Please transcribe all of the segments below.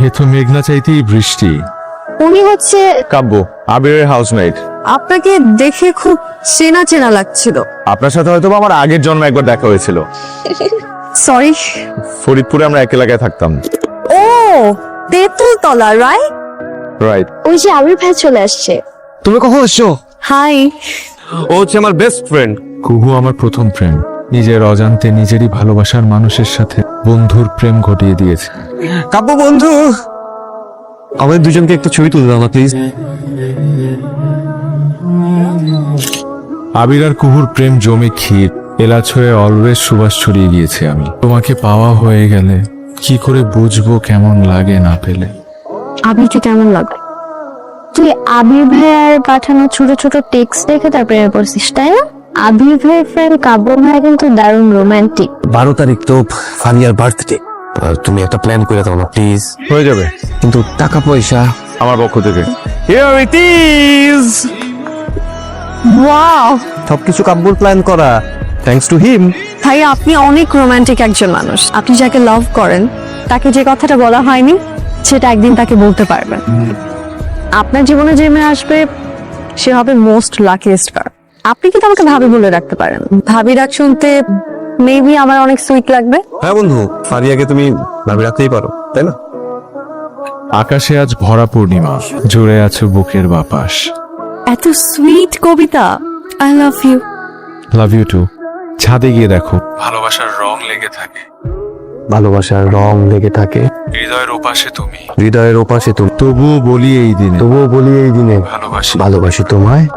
এ তো মেঘনা চাইতেই বৃষ্টি। উনি হচ্ছে কাব্য, আবিরের হাউসমেট। আপনাকে দেখে খুব চেনা চেনা লাগছিল। আপনার সাথে হয়তো আমার আগের জন্মে একবার দেখা হয়েছিল। সরি। ফরিদপুরে আমরা এক এলাকায় থাকতাম। ও তেঁতুলতলা, রাইট? রাইট। ওই যে আবির ভাই চলে আসছে। তুমি কখন এসছো? হাই। ও হচ্ছে আমার বেস্ট ফ্রেন্ড। কুহু আমার প্রথম প্রেম। নিজের অজান্তে নিজেরই ভালোবাসার মানুষের সাথে বন্ধুর প্রেম ঘটিয়ে দিয়েছে। কাব্য বন্ধু, আমাদের দুজনকে একটু ছবি তুলে দাও না প্লিজ। আবির আর কুহুর প্রেম জমে ক্ষীর, এলাচ হয়ে অলওয়েজ সুবাস ছড়িয়ে গিয়েছে। আমি তোমাকে পাওয়া হয়ে গেলে কি করে বুঝবো কেমন লাগে না পেলে। আবিরকে কেমন লাগে? তুই আবির ভাইয়ার পাঠানো ছোট ছোট টেক্সট দেখে তারপরে পড়ছিস, তাই না? আবির ভাইয়ের ফ্রেন্ড কাব্য ভাই কিন্তু দারুণ রোমান্টিক। 12 তারিখ তো ফারিয়ার বার্থডে, তুমি একটা প্ল্যান করে দাও না প্লিজ। হয়ে যাবে, কিন্তু টাকা পয়সা আমার পক্ষ থেকে। Here it is. ওয়াও, সবকিছু কাব্যর প্ল্যান করা, থ্যাঙ্কস টু হিম। ভাইয়া আপনি অনেক রোমান্টিক একজন মানুষ। আপনি যাকে লাভ করেন তাকে যে কথাটা বলা হয়নি সেটা একদিন তাকে বলতে পারবেন। আপনার জীবনে যে মেয়ে আসবে সে হবে মোস্ট লাকিয়েস্ট গার্ল। আপনি কিন্তু আমাকে ভাবি বলে রাখতে পারেন। ভাবি ডাক শুনতে মেবি আমার অনেক সুইট লাগবে। হ্যাঁ বন্ধু, ফারিয়াকে তুমি ভাবি রাখতেই পারো, তাই না? আকাশে আজ ভরা পূর্ণিমা, জুড়ে আছে বুকের বাপাস। এত সুইট কবিতা। I love you. Love you too. ছাদে গিয়ে দেখো, ভালোবাসার রং লেগে থাকে। ভালোবাসার রং লেগে থাকে হৃদয়ের ওপাশে তুমি, হৃদয়ের ওপাশে তুমি। তবুও বলি এই দিনে তবুও বলি এই দিনে ভালোবাসি। ভালোবাসি তোমায়।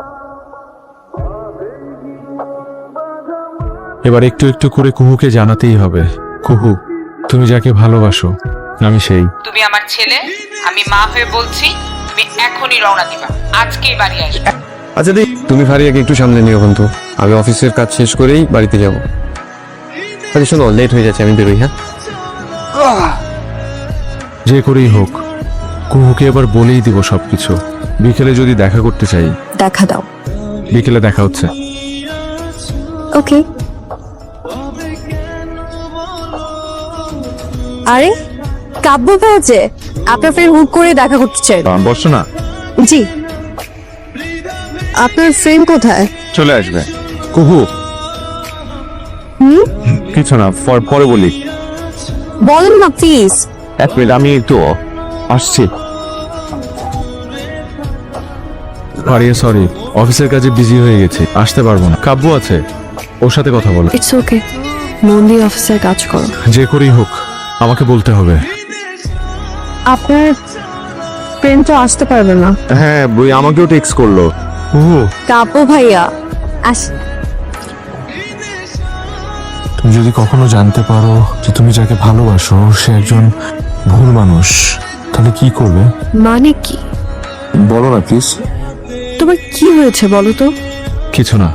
এবার একটু একটু করে কুহুকে জানাতেই হবে, কুহু তুমি যাকে ভালোবাসো আমি সেই। তুমি আমার ছেলে, আমি মা হয়ে বলছি, তুমি এখনই রওনা দিবা, আজকেই বাড়ি আসবে। আচ্ছা দি, তুমি ফারিয়াকে একটু সামলে নিও বন্ধু, আমি অফিসের কাজ শেষ করেই বাড়িতে যাব। আচ্ছা শোনো, লেট হয়ে যাচ্ছে, আমি বেরোই। হ্যাঁ যে করেই হোক কুহুকে এবার বলেই দিব সবকিছু। বিকেলে যদি দেখা করতে চাই, দেখা দাও। বিকেলে দেখা হচ্ছে। ওকে। আরে কাব্য ভাই যে আপনার ফ্রেন্ড হুক করে দেখা করতে চাই। বসো না, জি। আপনার ফ্রেন্ড কোথায়? চলে আসবে। কুহু কিছু না, পরে বলি। বলেন না প্লিজ। এক মিনিট, আমি একটু আসছি। ফারিয়া সরি, অফিসের কাজে বিজি হয়ে গেছি, আসতে পারবো না। কাব্য আছে, ওর সাথে কথা বলো। ইটস ওকে, মন দিয়ে অফিসের কাজ করো। যে করেই হোক আমাকে বলতে হবে। আপনার ফ্রেন্ড তো আসতে পারবে না। হ্যাঁ, বই আমাকেও টেক্সট করলো। কুহু কাব্য ভাইয়া আস। তুমি যদি কখনো জানতে পারো যে তুমি যাকে ভালোবাসো সে একজন ভুল মানুষ, তাহলে কি করবে? মানে কি? বলো না প্লিজ। তোমার কি হয়েছে বলো তো? কিছু না।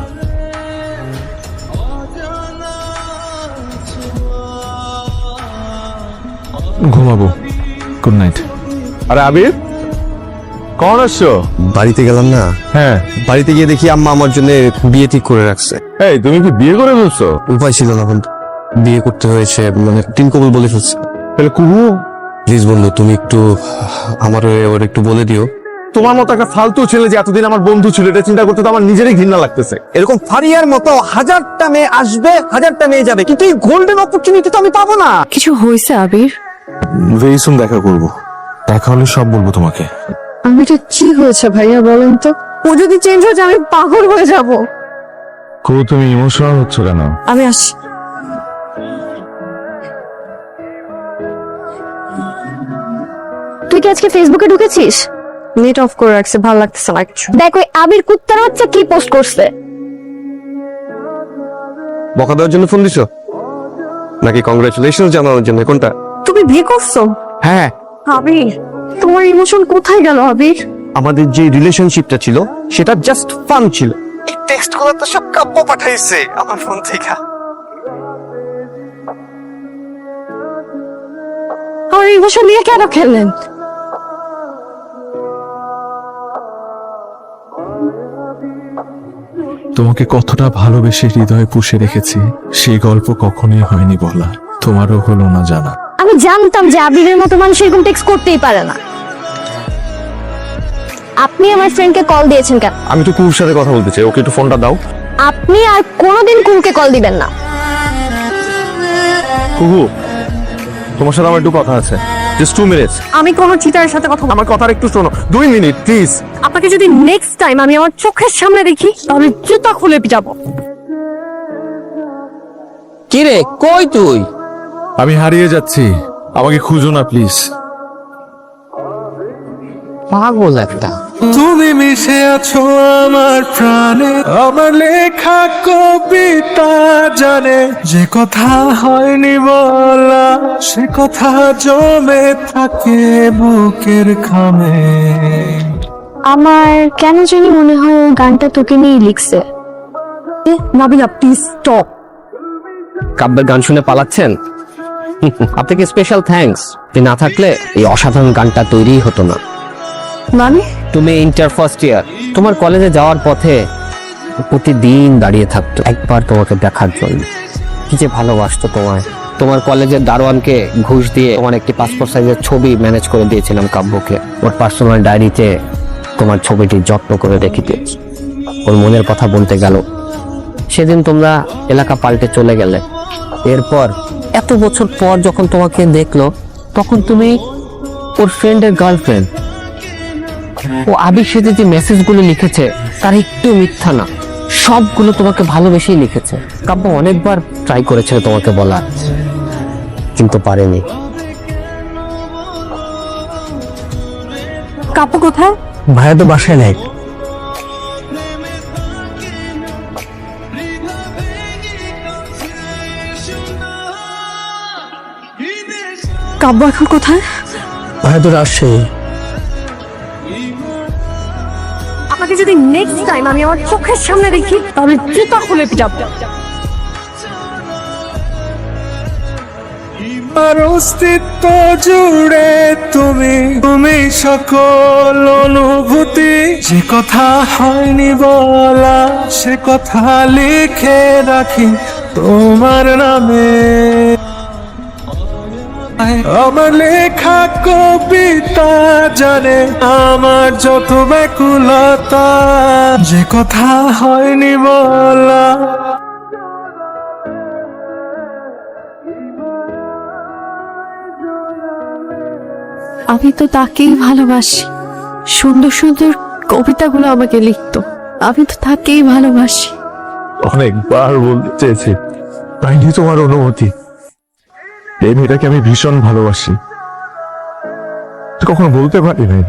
ঘুমাবো, গুড নাইট। আরে আবির, কখন আসছো? বাড়িতে গেলাম না, হ্যাঁ। বাড়িতে গিয়ে দেখি আম্মা আমার জন্য বিয়ে ঠিক করে রাখছে। এই তুমি কি বিয়ে করে ফেলছো? উপায় ছিল না বন্ধু, বিয়ে করতে হয়েছে, মানে তিন কবুল বলে ফেলছে। তাহলে কুহু, প্লিজ বন্ধু তুমি একটু আমার ওর একটু বলে দিও। তোমার মতো একটা ফালতু ছেলে যে এতদিন আমার বন্ধু ছিল, এটা চিন্তা করতে তো আমার নিজেরই ঘৃণা লাগতেছে। এরকম ফারিয়ার মতো হাজারটা মেয়ে আসবে, হাজারটা মেয়ে যাবে, কিন্তু এই গোল্ডেন অপরচুনিটি তো আমি পাবো না। কিছু হয়েছে আবির? ভেরি সুন দেখা করব, দেখা হলে সব বলবো তোমাকে। আমি তো কি হয়েছে ভাইয়া বলেন তো? ও যদি চেঞ্জ হয়ে যায় আমি পাগল হয়ে যাব। কুহু তুমি ইমোশনাল হচ্ছ কেন? আমি আসি। তুই কি আজকে ফেসবুকে ঢুকেছিস? নেট অফ করে রাখছে, ভালো লাগতেছে না কিছু। দেখ ওই আবির কুত্তার বাচ্চা কি পোস্ট করছে। বকা দেওয়ার জন্য ফোন দিছো নাকি কংগ্রাচুলেশন জানানোর জন্য? কোনটা? তুমি বিয়ে করছো? হ্যাঁ। আবির তোমার ইমোশন কোথায় গেল আবির? আমাদের যে রিলেশনশিপটা ছিল সেটা জাস্ট ফান ছিল। এই টেক্সট গুলো তো সব কাব্য পাঠাইছে আমার ফোন থেকে। আমার ইমোশন নিয়ে কেন খেললেন? তোমাকে কতটা ভালোবেসে হৃদয়ে পুষে রেখেছি সেই গল্প কখনোই হয়নি বলা, তোমারও হলো না জানা। আমি জানতাম যে আবিরের মতো মানুষ এরকম টেক্সট করতেই পারে না। আপনি আমার ফ্রেন্ডকে কল দিয়েছেন কেন? আমি তো কুকুর সাথে কথা বলতে চাই, ওকে একটু ফোনটা দাও। আপনি আর কোনোদিন কুকুরকে কল দিবেন না। কুকু, তোমার সাথে আমার একটু কথা আছে, জাস্ট 2 মিনিটস। আমি কোনো চিটারের সাথে কথা আমার কথাটা একটু শোনো, 2 মিনিট প্লিজ। আপনাকে যদি নেক্সট টাইম আমি আমার চোখের সামনে দেখি তাহলে জুতা খুলে পিটাবো। কিরে কই তুই? আমি হারিয়ে যাচ্ছি, আমাকে খুঁজো না প্লিজ। পাগল একটা। তুমি মিশে আছো আমার প্রাণে, আমার লেখা কবিতা জানে, যে কথা হয়নি বলা সে কথা জমে থাকে বুকের খামে। আমার কেন জানি মনে হয় ও গানটা তোকে নিয়েই লিখছে। Nabila please stop. কাব্যের গান শুনে পালাচ্ছেন? আপনাকে স্পেশাল থ্যাঙ্কস, আপনি না থাকলে এই অসাধারণ গানটা তৈরিই হতো না। মানে তুমি ইন্টার ফার্স্ট ইয়ার, তোমার কলেজে যাওয়ার পথে প্রতিদিন দাঁড়িয়ে থাকতো একবার তোমাকে দেখার জন্য। কি যে ভালোবাসতো তোমায়। তোমার কলেজের দারোয়ানকে ঘুষ দিয়ে তোমার একটি পাসপোর্ট সাইজের ছবি ম্যানেজ করে দিয়েছিলাম কাব্যকে। ওর পার্সোনাল ডায়েরিতে তোমার ছবিটি যত্ন করে রেখে দিয়েছি। ওর মনের কথা বলতে গেল। সেদিন তোমরা এলাকা পাল্টে চলে গেলে। এরপর এত বছর পর যখন তোমাকে দেখলো তখন তুমি ওর ফ্রেন্ডের গার্লফ্রেন্ড। ও আবির সাথে যে মেসেজগুলো লিখেছে তার একটু মিথ্যা না, সবগুলো তোমাকে ভালোবেসেই লিখেছে। কাব্য অনেকবার ট্রাই করেছে তোমাকে বলার, কিন্তু পারেনি। কাপু কোথায়? ভাইয়া তো বাসায় নেই। কাব্য এখন কোথায়? ভাইয়া তো রাজশাহী। আপনাকে যদি নেক্সট টাইম আমি আমার চোখের সামনে দেখি তাহলে জুতা খুলে পিটাবো। আর অস্তিত্ব জুড়ে তুমি, তুমি সকল অনুভূতি, যে কথা হয়নি বলা সে কথা লিখে রাখি তোমার নামে। আমার লেখা কবিতা জানে আমার যত ব্যাকুলতা, যে কথা হয়নি বলা। আমি তো তাকেই ভালোবাসি। সুন্দর সুন্দর কবিতাগুলো আমাকে লিখতো। আমি তো তাকেই ভালোবাসি। অনেকবার বলতে চেয়েছি, পাইনি তোমার অনুমতি। এই মেয়েটাকে আমি ভীষণ ভালোবাসি, কখনো বলতে পারি নাই।